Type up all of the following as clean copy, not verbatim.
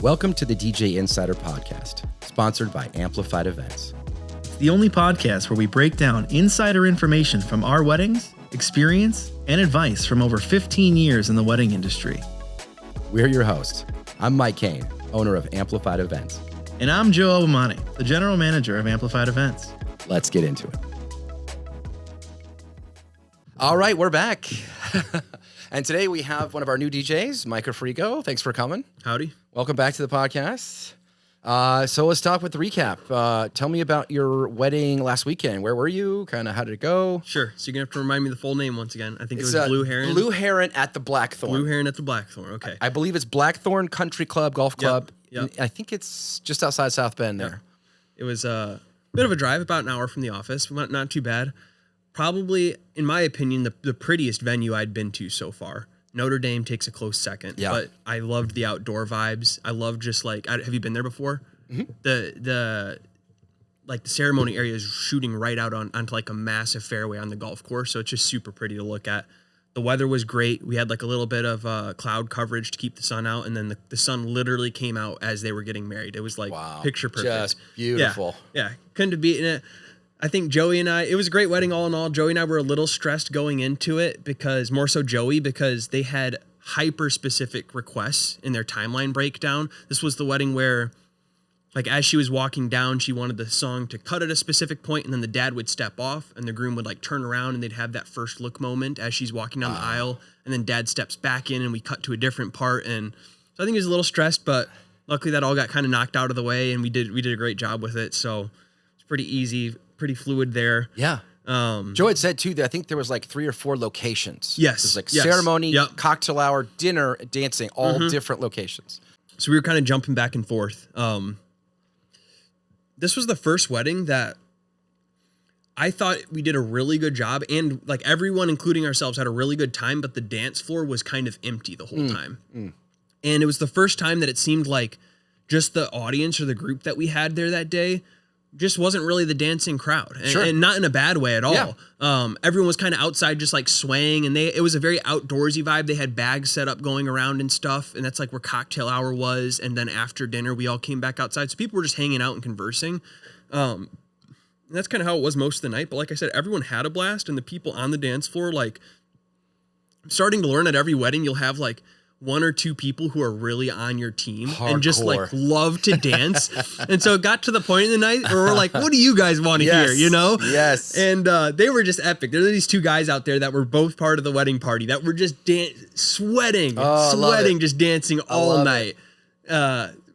Welcome to the DJ Insider Podcast, sponsored by Amplified Events. It's the only podcast where we break down insider information from our weddings, experience, and advice from over 15 years in the wedding industry. We're your hosts. I'm Mike Kane, owner of Amplified Events. And I'm Joe Obamani, the general manager of Amplified Events. Let's get into it. All right, we're back. And today we have one of our new DJs, Micah Frigo. Thanks for coming. Howdy. Welcome back to the podcast. So let's talk with the recap. Tell me about your wedding last weekend. Where were you? Kind of how did it go? Sure. So you're going to have to remind me the full name once again. I think it was Blue Heron. Blue Heron at the Blackthorn. Blue Heron at the Blackthorn. Okay. I believe it's Blackthorn Country Club, Golf Club. Yep. I think it's just outside South Bend there. It was a bit of a drive, about an hour from the office. Not too bad. Probably, in my opinion, the prettiest venue I'd been to so far. Notre Dame takes a close second. Yeah. But I loved the outdoor vibes. I loved just like, have you been there before? Mm-hmm. The ceremony area is shooting right out onto like a massive fairway on the golf course. So it's just super pretty to look at. The weather was great. We had like a little bit of cloud coverage to keep the sun out. And then the sun literally came out as they were getting married. It was like picture perfect. Just beautiful. Yeah. Couldn't have beaten it. I think Joey and I, it was a great wedding all in all. Joey and I were a little stressed going into it more so Joey, because they had hyper-specific requests in their timeline breakdown. This was the wedding where, like, as she was walking down, she wanted the song to cut at a specific point, and then the dad would step off, and the groom would, like, turn around, and they'd have that first look moment as she's walking down the aisle, and then dad steps back in, and we cut to a different part. And so I think he was a little stressed, but luckily that all got kind of knocked out of the way, and we did a great job with it. So it's pretty easy, pretty fluid there. Yeah. Joe had said too that I think there was like 3 or 4 locations. Yes. There's like ceremony, Yep. cocktail hour, dinner, dancing, all different locations. So we were kind of jumping back and forth. This was the first wedding that I thought we did a really good job, and like everyone, including ourselves, had a really good time, but the dance floor was kind of empty the whole time. And it was the first time that it seemed like just the audience or the group that we had there that day just wasn't really the dancing crowd, and not in a bad way at all. Yeah. Everyone was kind of outside, just like swaying, and it was a very outdoorsy vibe. They had bags set up going around and stuff, and that's like where cocktail hour was. And then after dinner, we all came back outside. So people were just hanging out and conversing. And that's kind of how it was most of the night. But like I said, everyone had a blast, and the people on the dance floor, like, I'm starting to learn at every wedding, you'll have like 1 or 2 people who are really on your team and just like love to dance. And so it got to the point in the night where we're like, what do you guys want to hear? You know? Yes. And they were just epic. There were these 2 guys out there that were both part of the wedding party that were just sweating, just dancing all night.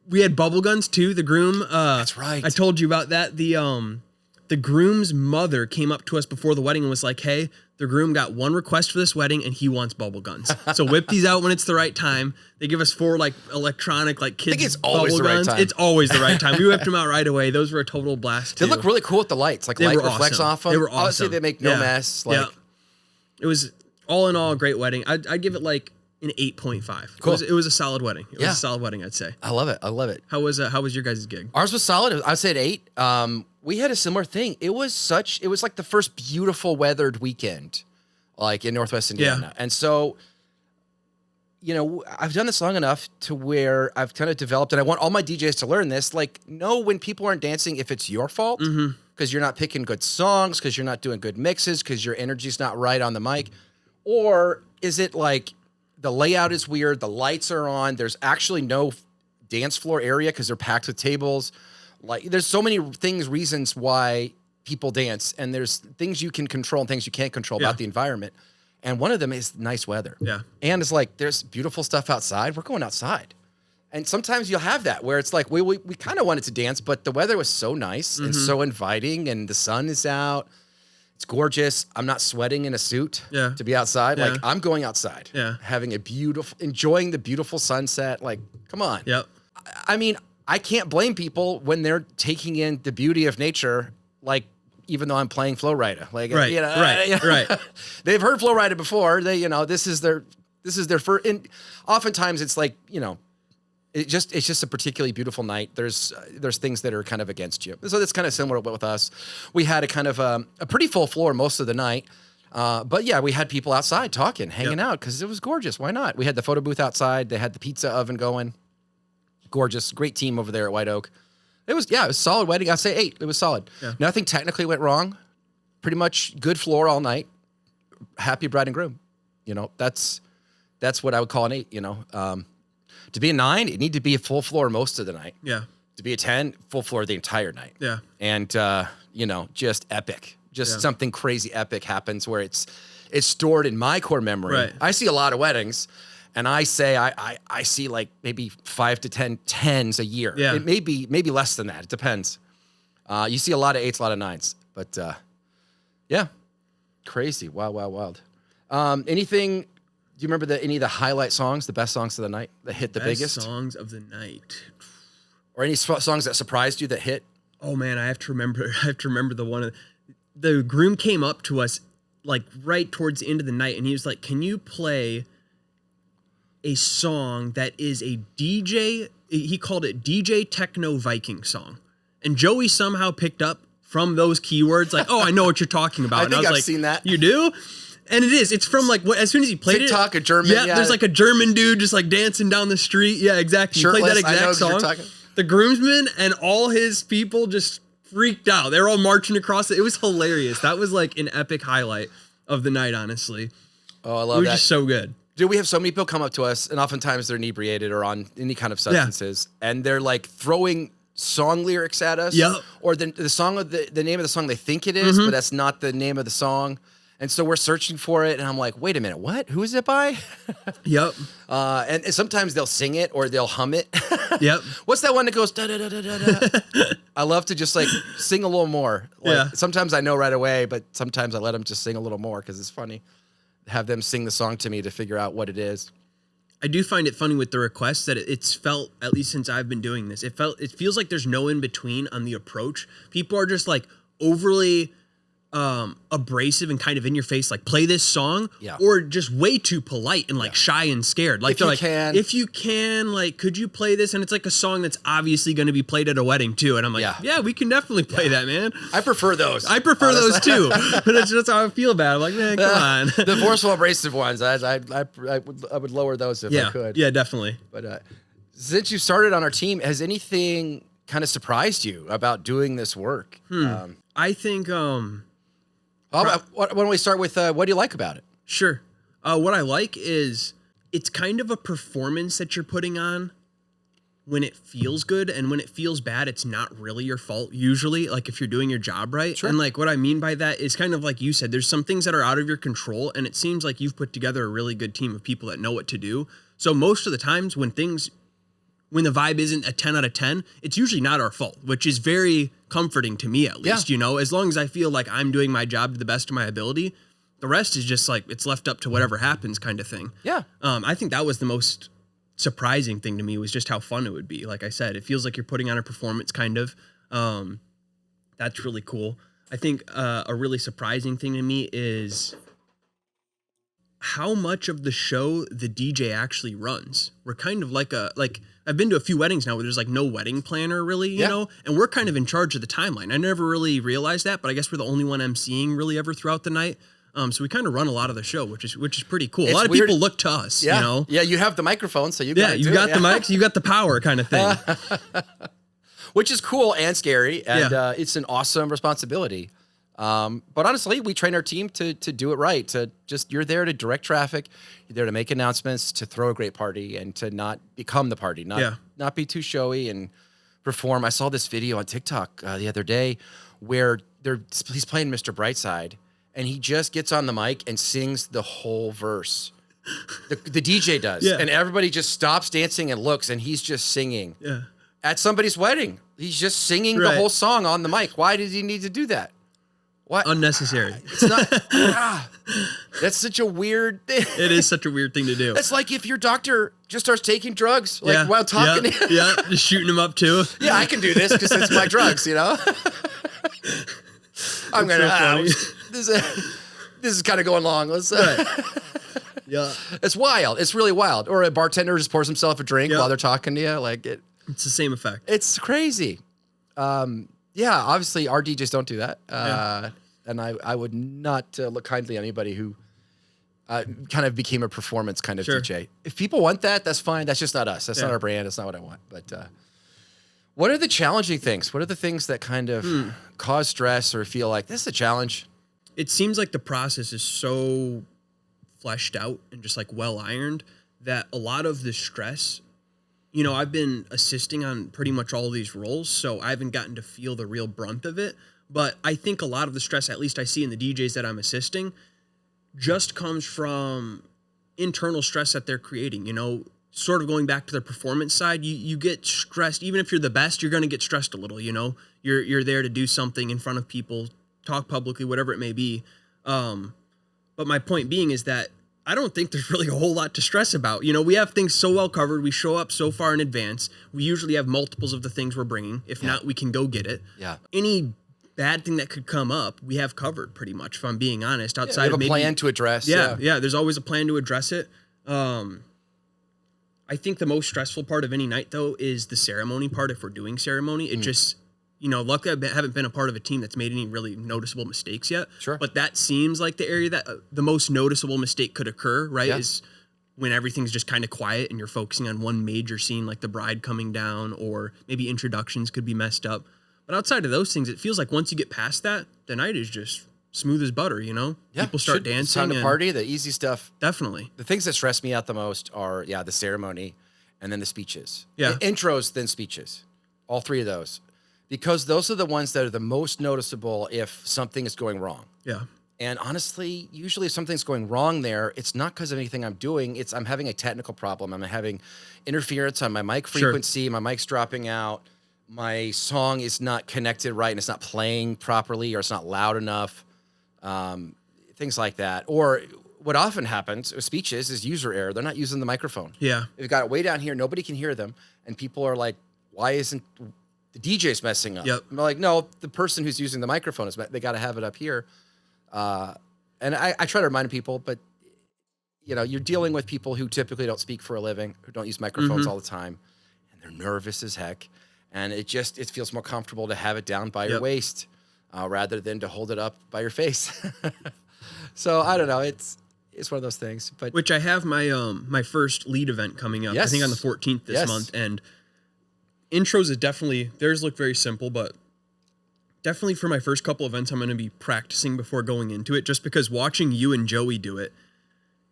We had bubble guns too. The groom, that's right. I told you about that. The groom's mother came up to us before the wedding and was like, hey, the groom got 1 request for this wedding and he wants bubble guns. So whip these out when it's the right time. They give us 4 like electronic, like kids. I think it's always bubble the right guns. time. It's always the right time. We whipped them out right away. Those were a total blast too. They look really cool with the lights. Like they light were reflects awesome. off them. They were awesome. Obviously they make no mess. Like It was all in all a great wedding. I'd give it like an 8.5. Cool. It was a solid wedding. It was a solid wedding, I'd say. I love it. I love it. How was your guys' gig? Ours was solid. I'd say an 8. We had a similar thing. It was like the first beautiful weathered weekend, like in Northwest Indiana. And so, you know, I've done this long enough to where I've kind of developed, and I want all my DJs to learn this, like, know when people aren't dancing if it's your fault, because you're not picking good songs, because you're not doing good mixes, because your energy's not right on the mic, or is it like the layout is weird, the lights are on, there's actually no dance floor area because they're packed with tables. Like, there's so many reasons why people dance, and there's things you can control and things you can't control about the environment. And one of them is nice weather. Yeah. And it's like, there's beautiful stuff outside. We're going outside. And sometimes you'll have that where it's like, we kind of wanted to dance, but the weather was so nice and so inviting, and the sun is out. It's gorgeous. I'm not sweating in a suit to be outside. Like, I'm going outside, having enjoying the beautiful sunset. Like, come on. Yep. I mean, I can't blame people when they're taking in the beauty of nature, like, even though I'm playing Flow Rider. Like, right. They've heard Flow Rider before. They, this is their first, and oftentimes it's like, it's just a particularly beautiful night. There's things that are kind of against you. So that's kind of similar with us. We had a kind of a pretty full floor most of the night. But yeah, we had people outside talking, hanging out, because it was gorgeous. Why not? We had the photo booth outside. They had the pizza oven going. Gorgeous, great team over there at White Oak. It was a solid wedding. I'd say 8. It was solid. Yeah. Nothing technically went wrong. Pretty much good floor all night. Happy bride and groom. You know, that's what I would call an 8. You know, to be a 9, it needed to be a full floor most of the night. Yeah. To be a 10, full floor the entire night. Yeah. And you know, just epic. Just something crazy epic happens where it's stored in my core memory. Right. I see a lot of weddings. And I say I see like maybe 5 to 10 10s a year. Yeah. It may be maybe less than that. It depends. You see a lot of 8s, a lot of 9s. But yeah, crazy. Wild. Anything? Do you remember any of the highlight songs, the best songs of the night that hit the biggest? Songs of the night, or any songs that surprised you that hit? Oh man, I have to remember the one. The groom came up to us like right towards the end of the night, and he was like, "Can you play a song that is a DJ," he called it DJ Techno Viking song. And Joey somehow picked up from those keywords, like, oh, I know what you're talking about. I think I've seen that. You do? And it is. It's from like, as soon as he played TikTok, it. a German. Yeah, there's like a German dude just like dancing down the street. Yeah, exactly. He played that exact song. The groomsmen and all his people just freaked out. They were all marching across it. It was hilarious. That was like an epic highlight of the night, honestly. Oh, I love that. It was just so good. Dude, we have so many people come up to us, and oftentimes they're inebriated or on any kind of substances, and they're like throwing song lyrics at us. Yep. Or the song of the name of the song they think it is, but that's not the name of the song. And so we're searching for it, and I'm like, wait a minute, what? Who is it by? Yep. And sometimes they'll sing it or they'll hum it. Yep. What's that one that goes da da da da da da? I love to just like sing a little more. Like, sometimes I know right away, but sometimes I let them just sing a little more because it's funny. Have them sing the song to me to figure out what it is. I do find it funny with the requests that it's felt, at least since I've been doing this, it feels like there's no in between on the approach. People are just like overly abrasive and kind of in your face, like play this song, or just way too polite and like shy and scared. Like if you can, like, could you play this? And it's like a song that's obviously going to be played at a wedding too. And I'm like, yeah, we can definitely play that, man. I prefer those. I prefer those too. But that's how I feel about it. I'm like, man, come on. The forceful, abrasive ones, I would lower those if I could. Yeah, definitely. But since you started on our team, has anything kind of surprised you about doing this work? I think why don't we start with what do you like about it? Sure. What I like is it's kind of a performance that you're putting on when it feels good, and when it feels bad, it's not really your fault usually, like if you're doing your job right. Sure. And like what I mean by that is kind of like you said, there's some things that are out of your control, and it seems like you've put together a really good team of people that know what to do. So most of the times when the vibe isn't a 10 out of 10, it's usually not our fault, which is very comforting to me, at least, you know, as long as I feel like I'm doing my job to the best of my ability, the rest is just like, it's left up to whatever happens kind of thing. Yeah. I think that was the most surprising thing to me, was just how fun it would be. Like I said, it feels like you're putting on a performance kind of, that's really cool. I think, a really surprising thing to me is how much of the show the DJ actually runs. We're kind of like I've been to a few weddings now where there's like no wedding planner really, you know, and we're kind of in charge of the timeline. I never really realized that, but I guess we're the only one emceeing really ever throughout the night. So we kind of run a lot of the show, which is pretty cool. A lot of people look to us, you know? Yeah, you have the microphone, so you got the mics, you got the power kind of thing. Which is cool and scary, and it's an awesome responsibility. But honestly, we train our team to do it right. You're there to direct traffic, you're there to make announcements, to throw a great party, and to not become the party, not be too showy and perform. I saw this video on TikTok the other day where he's playing Mr. Brightside, and he just gets on the mic and sings the whole verse. The DJ does, and everybody just stops dancing and looks, and he's just singing. Yeah. At somebody's wedding, he's just singing the whole song on the mic. Why does he need to do that? What? Unnecessary. It's not. That's such a weird thing. It is such a weird thing to do. That's like if your doctor just starts taking drugs, while talking. Just shooting them up too. Yeah, I can do this because it's my drugs, you know. I'm gonna. This is kind of going long. Let's. Yeah, it's wild. It's really wild. Or a bartender just pours himself a drink while they're talking to you. Like it. It's the same effect. It's crazy. Yeah, obviously our DJs don't do that. And I would not look kindly on anybody who kind of became a performance kind of Sure. DJ. If people want that, that's fine. That's just not us. That's not Yeah. our brand. That's not what I want. But what are the challenging things? What are the things that kind of cause stress or feel like this is a challenge? It seems like the process is so fleshed out and just like well ironed that a lot of the stress, you know, I've been assisting on pretty much all of these roles, so I haven't gotten to feel the real brunt of it. But I think a lot of the stress, at least I see in the DJs that I'm assisting, just comes from internal stress that they're creating, you know, sort of going back to the performance side. You get stressed. Even if you're the best, you're going to get stressed a little, you know, you're there to do something in front of people, talk publicly, whatever it may be. But my point being is that I don't think there's really a whole lot to stress about. You know, we have things so well covered. We show up so far in advance. We usually have multiples of the things we're bringing. If not, we can go get it. Yeah. Any bad thing that could come up, we have covered pretty much, if I'm being honest. Outside We have of a maybe, plan to address. yeah, there's always a plan to address it. I think the most stressful part of any night, though, is the ceremony part. If we're doing ceremony, it just, you know, luckily I haven't been a part of a team that's made any really noticeable mistakes yet. Sure. But that seems like the area that the most noticeable mistake could occur, right? Yeah. Is when everything's just kind of quiet and you're focusing on one major scene, like the bride coming down, or maybe introductions could be messed up. But outside of those things, it feels like once you get past that, the night is just smooth as butter, you know? Yeah. People start It's dancing. time to and- party. The easy stuff. Definitely. The things that stress me out the most are, the ceremony and then the speeches. Yeah. Intros, then speeches. All three of those. Because those are the ones that are the most noticeable if something is going wrong. Yeah. And honestly, usually if something's going wrong there, it's not because of anything I'm doing. It's I'm having a technical problem. I'm having interference on my mic frequency. My mic's dropping out. My song is not connected right and it's not playing properly or it's not loud enough. Things like that. Or what often happens with speeches is user error. They're not using the microphone. Yeah. They've got it way down here. Nobody can hear them. And people are like, why isn't the DJ's messing up? Yep. I'm like, no, the person who's using the microphone, they got to have it up here. And I try to remind people, but you know, you're dealing with people who typically don't speak for a living, who don't use microphones all the time, and they're nervous as heck. And it feels more comfortable to have it down by your waist rather than to hold it up by your face. So I don't know. It's one of those things. But which I have my my first lead event coming up. Yes. I think on the 14th this month. And intros is definitely, theirs look very simple, but definitely for my first couple events, I'm going to be practicing before going into it, just because watching you and Joey do it,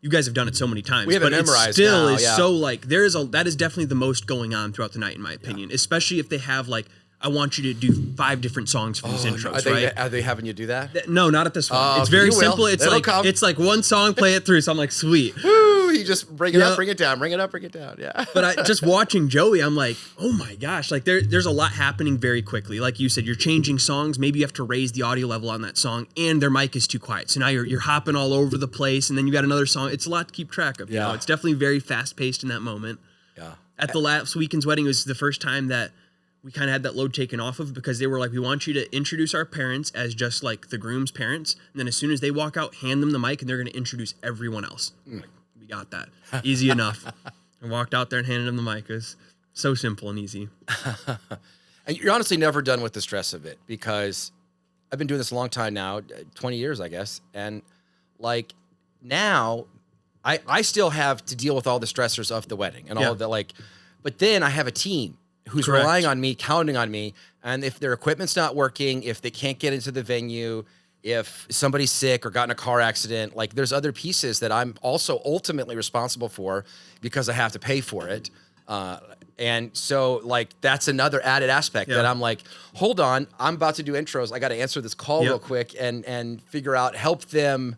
you guys have done it so many times. We have it but memorized it still now, is yeah. so like, that is definitely the most going on throughout the night, in my opinion, especially if they have like, I want you to do 5 different songs for these intros, right? Are they having you do that? No, not at this one. Oh, It's very you will. simple. It's It'll like come. it's like one song, play it through. So I'm like, sweet. Woo, you just bring it Yeah. up, bring it down, bring it up, bring it down. Yeah. But I just watching Joey, I'm like, oh my gosh, like there's a lot happening very quickly. Like you said, you're changing songs. Maybe you have to raise the audio level on that song, and their mic is too quiet. So now you're hopping all over the place, and then you got another song. It's a lot to keep track of. You know, it's definitely very fast paced in that moment. Yeah. At the last weekend's wedding, it was the first time that we kind of had that load taken off of, because they were like, we want you to introduce our parents as just like the groom's parents. And then as soon as they walk out, hand them the mic, and they're going to introduce everyone else. Like, we got that. Easy enough. I walked out there and handed them the mic. It was so simple and easy. And you're honestly never done with the stress of it, because I've been doing this a long time now, 20 years, I guess. And like now I still have to deal with all the stressors of the wedding and all of the but then I have a team who's Correct. relying on me, counting on me. And if their equipment's not working, if they can't get into the venue, if somebody's sick or got in a car accident, like there's other pieces that I'm also ultimately responsible for because I have to pay for it. And so like, that's another added aspect that I'm like, hold on, I'm about to do intros. I got to answer this call real quick and figure out, help them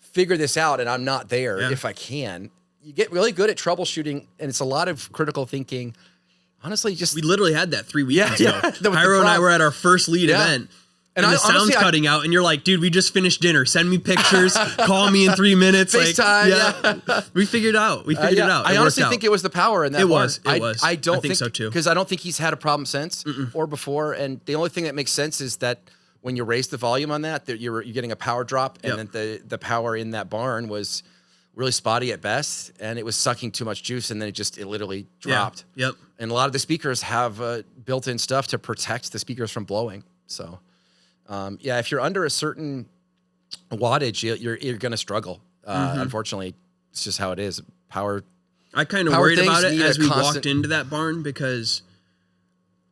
figure this out. And I'm not there if I can. You get really good at troubleshooting, and it's a lot of critical thinking. Honestly, just We literally had that 3 weekends ago. The Hyro and I problem- were at our first lead event. And the sound's honestly, cutting out, and you're like, dude, we just finished dinner. Send me pictures. Call me in 3 minutes. FaceTime, We figured it out. We figured it out. I honestly think it was the power in that. It was. part. It was. I don't I think so, too. because I don't think he's had a problem since or before. And the only thing that makes sense is that when you raise the volume on that you're getting a power drop, and then the power in that barn was really spotty at best, and it was sucking too much juice, and then it literally dropped. Yep. And a lot of the speakers have built-in stuff to protect the speakers from blowing. So, if you're under a certain wattage, you're going to struggle. Unfortunately, it's just how it is. I kind of power worried things about it need as a we constant- walked into that barn because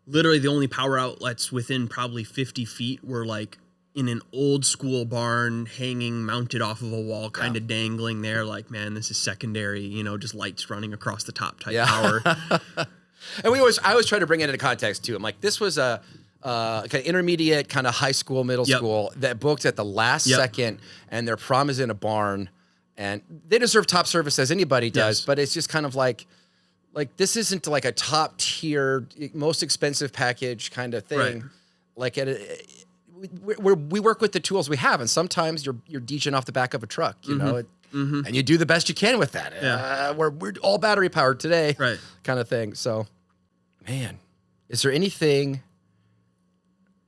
literally the only power outlets within probably 50 feet were like in an old school barn hanging mounted off of a wall, kind of dangling there. Like, man, this is secondary, you know, just lights running across the top type power. And I always try to bring it into context too. I'm like, this was a kind of intermediate, kind of high school, middle school that booked at the last second, and their prom is in a barn, and they deserve top service as anybody does. Yes. But it's just kind of like this isn't like a top tier, most expensive package kind of thing. Right. Like we work with the tools we have, and sometimes you're DJing off the back of a truck, you know, and you do the best you can with that. Yeah. We're all battery powered today, Right. kind of thing. So, man, is there anything?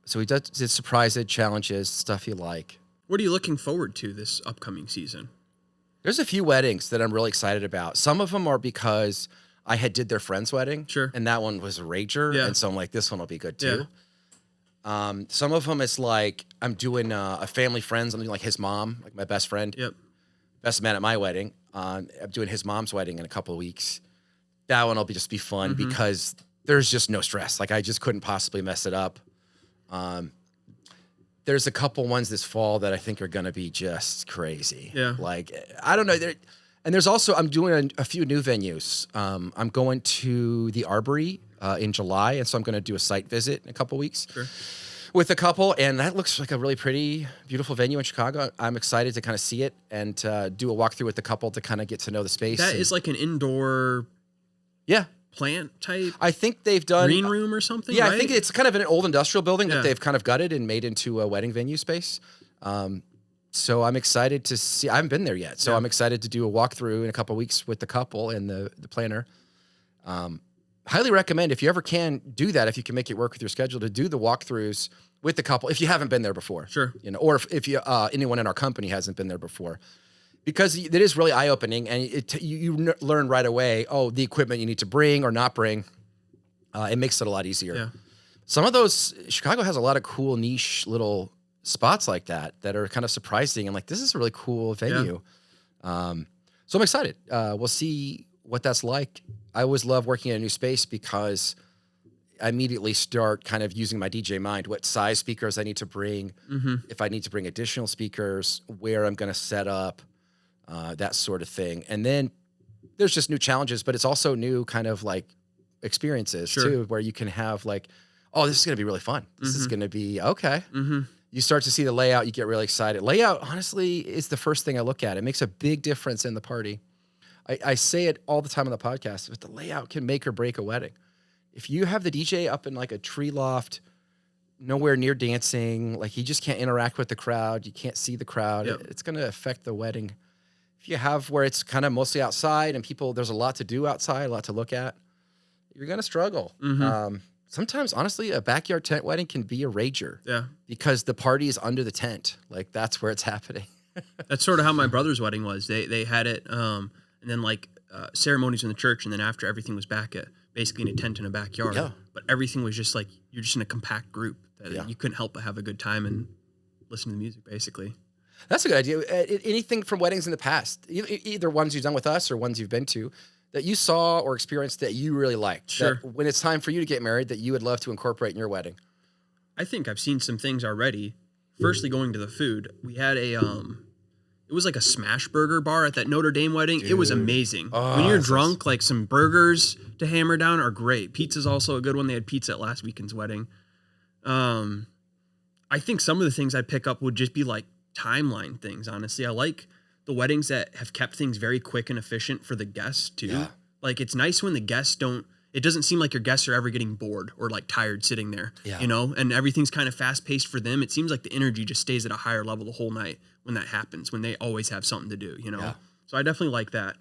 So we did surprises, challenges, stuff you like. What are you looking forward to this upcoming season? There's a few weddings that I'm really excited about. Some of them are because I did their friend's wedding. Sure. And that one was a rager. Yeah. And so I'm like, this one will be good too. Some of them it's like I'm doing a family friend, something like his mom, like my best friend. Yep. Best man at my wedding. I'm doing his mom's wedding in a couple of weeks. That one will just be fun because there's just no stress. Like I just couldn't possibly mess it up. There's a couple ones this fall that I think are going to be just crazy. Yeah. Like, I don't know. And there's also, I'm doing a few new venues. I'm going to the Arbory in July. And so I'm going to do a site visit in a couple weeks with a couple. And that looks like a really pretty, beautiful venue in Chicago. I'm excited to kind of see it and do a walkthrough with the couple to kind of get to know the space. That is like an indoor plant type I think they've done green room or something. Yeah, right? I think it's kind of an old industrial building that Yeah. they've kind of gutted and made into a wedding venue space. So I'm excited to see. I haven't been there yet, so I'm excited to do a walkthrough in a couple of weeks with the couple and the planner. Highly recommend if you ever can do that, if you can make it work with your schedule, to do the walkthroughs with the couple if you haven't been there before. Sure. You know, or if you anyone in our company hasn't been there before. Because it is really eye-opening, and you learn right away, the equipment you need to bring or not bring. It makes it a lot easier. Yeah. Some of those, Chicago has a lot of cool niche little spots like that are kind of surprising. And like, this is a really cool venue. So I'm excited. We'll see what that's like. I always love working in a new space because I immediately start kind of using my DJ mind, what size speakers I need to bring, if I need to bring additional speakers, where I'm going to set up, that sort of thing. And then there's just new challenges, but it's also new kind of like experiences too, where you can have like, this is going to be really fun. This is going to be okay. You start to see the layout, you get really excited. Layout, honestly, is the first thing I look at. It makes a big difference in the party. I say it all the time on the podcast, but the layout can make or break a wedding. If you have the DJ up in like a tree loft, nowhere near dancing, like he just can't interact with the crowd, you can't see the crowd, it's going to affect the wedding. If you have where it's kind of mostly outside and there's a lot to do outside, a lot to look at, you're going to struggle. Sometimes, honestly, a backyard tent wedding can be a rager. Yeah. Because the party is under the tent. Like, that's where it's happening. That's sort of how my brother's wedding was. They had it, and then like ceremonies in the church, and then after everything was back at basically in a tent in a backyard. Yeah. But everything was just like, you're just in a compact group that you couldn't help but have a good time and listen to the music, basically. That's a good idea. Anything from weddings in the past, either ones you've done with us or ones you've been to, that you saw or experienced that you really liked. Sure. That when it's time for you to get married, that you would love to incorporate in your wedding. I think I've seen some things already. Firstly, going to the food, we had it was like a smash burger bar at that Notre Dame wedding. Dude. It was amazing. When you're drunk, like some burgers to hammer down are great. Pizza's also a good one. They had pizza at last weekend's wedding. I think some of the things I pick up would just be like timeline things, honestly. I like the weddings that have kept things very quick and efficient for the guests too. Yeah. Like it's nice when the guests it doesn't seem like your guests are ever getting bored or like tired sitting there, you know, and everything's kind of fast paced for them. It seems like the energy just stays at a higher level the whole night when that happens, when they always have something to do, you know? Yeah. So I definitely like that.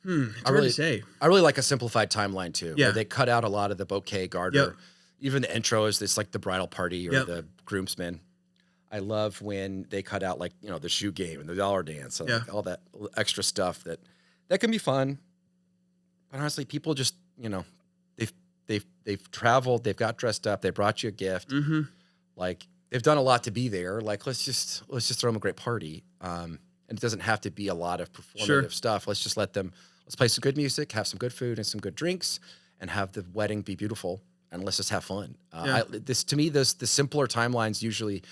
It's hard to say. I really like a simplified timeline too. Yeah. Where they cut out a lot of the bouquet garter. Yep. Even the intro is this like the bridal party or the groomsmen. I love when they cut out like, you know, the shoe game and the dollar dance and like all that extra stuff that can be fun. But honestly, people just, you know, they've traveled, they've got dressed up, they brought you a gift. Like they've done a lot to be there. Like, let's just throw them a great party. And it doesn't have to be a lot of performative stuff. Let's just let's play some good music, have some good food and some good drinks, and have the wedding be beautiful. And let's just have fun. To me, the simpler timelines usually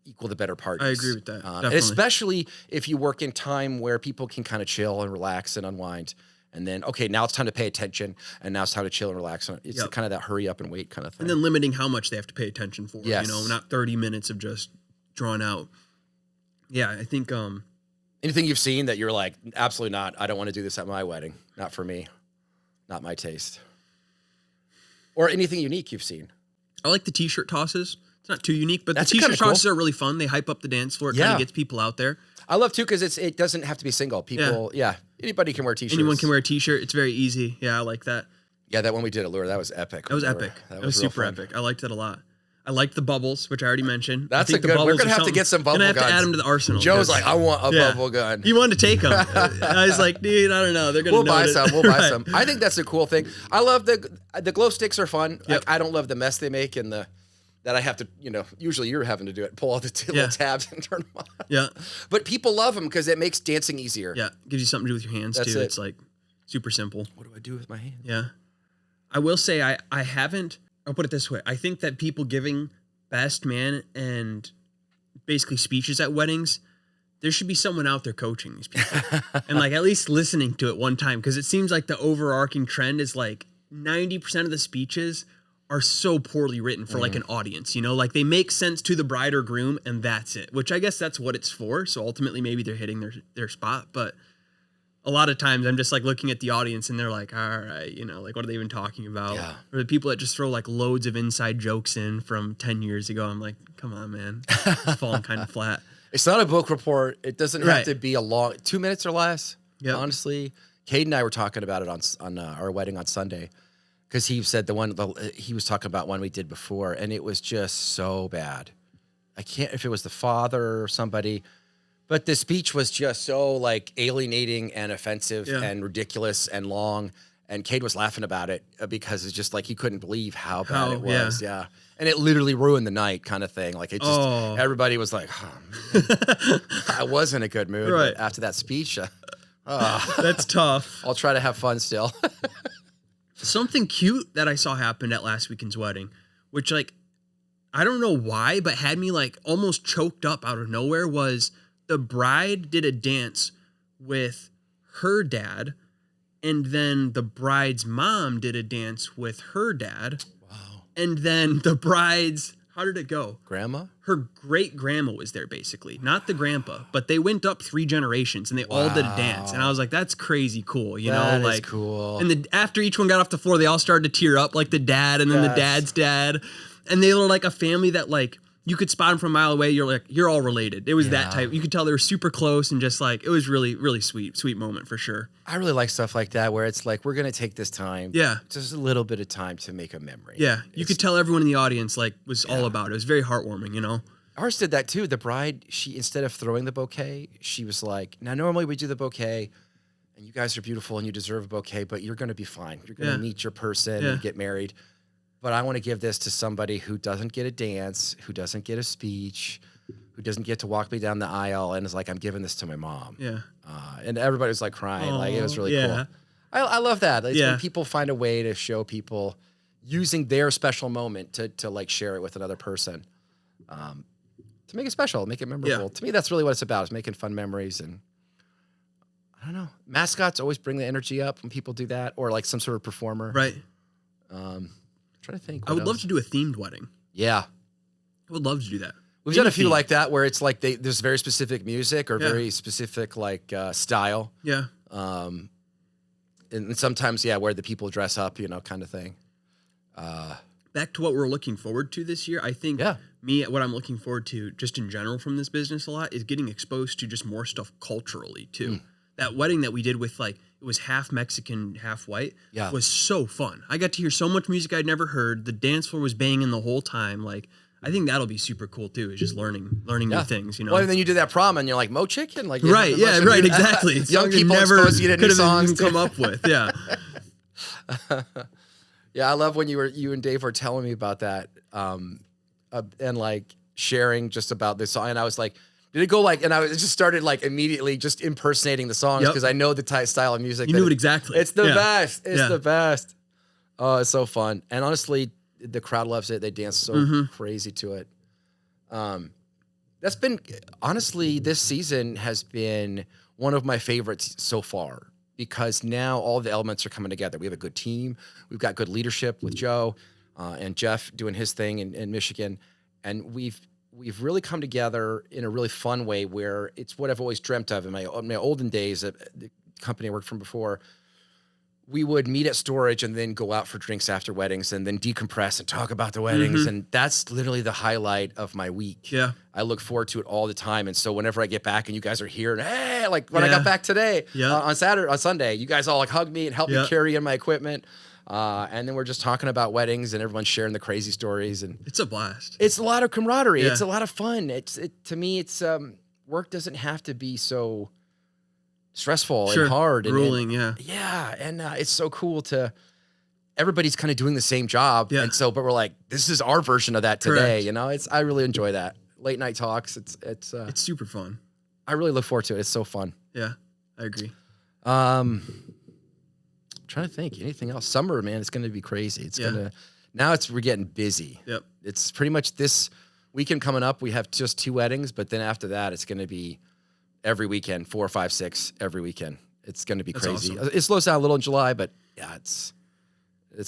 equal the better parties. I agree with that. And especially if you work in time where people can kind of chill and relax and unwind. And then, okay, now it's time to pay attention, and now it's time to chill and relax. It's kind of that hurry up and wait kind of thing. And then limiting how much they have to pay attention for, yes. Not 30 minutes of just drawn out. Yeah, I think... Anything you've seen that you're like, absolutely not, I don't want to do this at my wedding. Not for me. Not my taste. Or anything unique you've seen. I like the T-shirt tosses. It's not too unique, but That's the T-shirt cool. tosses are really fun. They hype up the dance floor. It kind of gets people out there. I love, too, because it doesn't have to be single. People, anybody can wear T-shirts. Anyone can wear a T-shirt. It's very easy. Yeah, I like that. Yeah, that one we did at Lure, that was epic. That was epic. That was super epic. I liked it a lot. I liked the bubbles, which I already mentioned. That's a good. We're gonna have to get some bubble guns. Gonna have to add them to the arsenal. Joe's like, I want a bubble gun. He wanted to take them. I was like, dude, I don't know. They're gonna. We'll buy some. We'll buy some. I think that's a cool thing. I love the glow sticks are fun. Yep. Like, I don't love the mess they make and that I have to, usually you're having to do it, pull all the little tabs and turn them on. Yeah. But people love them because it makes dancing easier. Yeah, gives you something to do with your hands too. It's like super simple. What do I do with my hands? Yeah. I will say I haven't. I'll put it this way. I think that people giving best man and basically speeches at weddings, there should be someone out there coaching these people and like at least listening to it one time, because it seems like the overarching trend is like 90% of the speeches are so poorly written for like an audience, like they make sense to the bride or groom and that's it, which I guess that's what it's for. So ultimately maybe they're hitting their spot, but a lot of times I'm just like looking at the audience and they're like, all right, like what are they even talking about? Yeah. Or the people that just throw like loads of inside jokes in from 10 years ago. I'm like, come on, man. It's falling kind of flat. It's not a book report. It doesn't have to be a long 2 minutes or less. Yeah. Honestly, Kate and I were talking about it on our wedding on Sunday, because he said he was talking about one we did before, and it was just so bad. I can't, if it was the father or somebody, but the speech was just so like alienating and offensive and ridiculous and long. And Cade was laughing about it because it's just like he couldn't believe how bad it was. Yeah. And it literally ruined the night kind of thing. Like it just, everybody was like, oh, man. I was in a good mood but after that speech. That's tough. I'll try to have fun still. Something cute that I saw happen at last weekend's wedding, which like, I don't know why, but had me like almost choked up out of nowhere, was the bride did a dance with her dad, and then the bride's mom did a dance with her dad. Wow. And then the bride's, how did it go? Grandma? Her great grandma was there basically, not the grandpa, but they went up 3 generations and they all did a dance. And I was like, that's crazy cool, That like is cool. And after each one got off the floor, they all started to tear up, like the dad and then the dad's dad. And they were like a family that like, you could spot them from a mile away. You're like, you're all related. It was that type. You could tell they were super close and just like, it was really, really sweet moment for sure. I really like stuff like that where it's like, we're going to take this time. Yeah. Just a little bit of time to make a memory. Yeah. You could tell everyone in the audience like was all about it. It was very heartwarming, Ours did that too. The bride, she, instead of throwing the bouquet, she was like, now normally we do the bouquet and you guys are beautiful and you deserve a bouquet, but you're going to be fine. You're going to meet your person and get married. But I want to give this to somebody who doesn't get a dance, who doesn't get a speech, who doesn't get to walk me down the aisle, and is like, I'm giving this to my mom. Yeah. And everybody was like crying. Like it was really cool. I love that. It's when people find a way to show people using their special moment to like share it with another person. To make it special, make it memorable. Yeah. To me, that's really what it's about, is making fun memories. And I don't know. Mascots always bring the energy up when people do that, or like some sort of performer. Right. Trying to think. I would love to do a themed wedding. Yeah. I would love to do that. We've done a few like that where it's like there's very specific music or very specific like style. Yeah. And sometimes, where the people dress up, kind of thing. Back to what we're looking forward to this year, I think what I'm looking forward to just in general from this business a lot is getting exposed to just more stuff culturally too. That wedding that we did with like, it was half Mexican, half white, was so fun. I got to hear so much music I'd never heard. The dance floor was banging the whole time. Like, I think that'll be super cool too, is just learning new things, Well, and then you did that prom and you're like, Mo Chicken? Like, right, exactly. Young people exposed you to new songs to come up with, Yeah, I love when you and Dave were telling me about that. And like, sharing just about this song, and I was like, did it go like? And I just started like immediately just impersonating the songs because I know the style of music. You knew it exactly. It's the best. It's the best. Oh, it's so fun, and honestly, the crowd loves it. They dance so crazy to it. That's been honestly, this season has been one of my favorites so far because now all the elements are coming together. We have a good team. We've got good leadership with Joe and Jeff doing his thing in Michigan, and we've really come together in a really fun way where it's what I've always dreamt of in my olden days at the company I worked from before. We would meet at storage and then go out for drinks after weddings and then decompress and talk about the weddings. And that's literally the highlight of my week. Yeah. I look forward to it all the time. And so whenever I get back and you guys are here and hey, like when I got back today on Sunday, you guys all like hug me and help me carry in my equipment. And then we're just talking about weddings and everyone's sharing the crazy stories. And it's a blast. It's a lot of camaraderie. Yeah. It's a lot of fun. To me, it's work doesn't have to be so stressful and hard and grueling. And it's so cool to everybody's kind of doing the same job. And so, but we're like, this is our version of that today. You know, I really enjoy that late night talks. It's super fun. I really look forward to it. It's so fun. Yeah, I agree. I'm trying to think anything else. Summer, man, it's going to be crazy. It's we're getting busy. Yep. It's pretty much this weekend coming up. We have just 2 weddings, but then after that, it's going to be every weekend, 4, 5, 6 every weekend. It's going to be crazy. Awesome. It slows down a little in July, but yeah, it's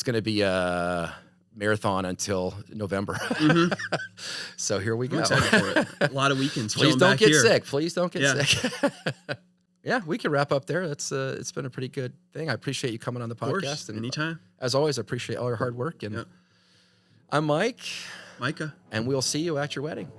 going to be a marathon until November. So here we go. I'm excited for it. A lot of weekends. Please don't get sick. Please don't get sick. Yeah, we can wrap up there. That's it's been a pretty good thing. I appreciate you coming on the podcast. Of course, and anytime. As always, I appreciate all your hard work. And I'm Micah. Micah. And we'll see you at your wedding.